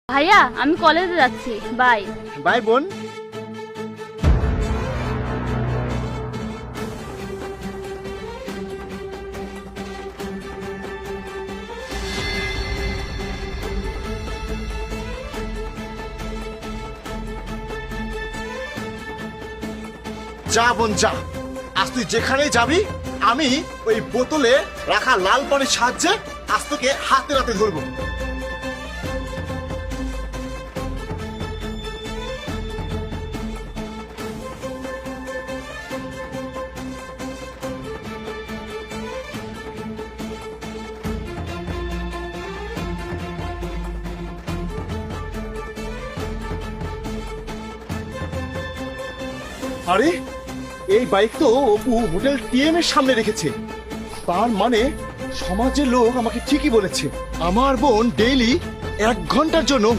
ভাইয়া আমি কলেজে যাচ্ছি, বাই। বাই বোন। যা বোন যা, আজ তুই যেখানেই যাবি আমি ওই বোতলে রাখা লাল পানির সাহায্যে আজ তোকে হাতে নাতে ধরবো। আরে এই বাইক তো অপু হোটেল টিএম এর সামনে রেখেছে, তার মানে সমাজের লোক আমাকে ঠিকই বলেছে, আমার বোন ডেইলি 1 ঘন্টার জন্য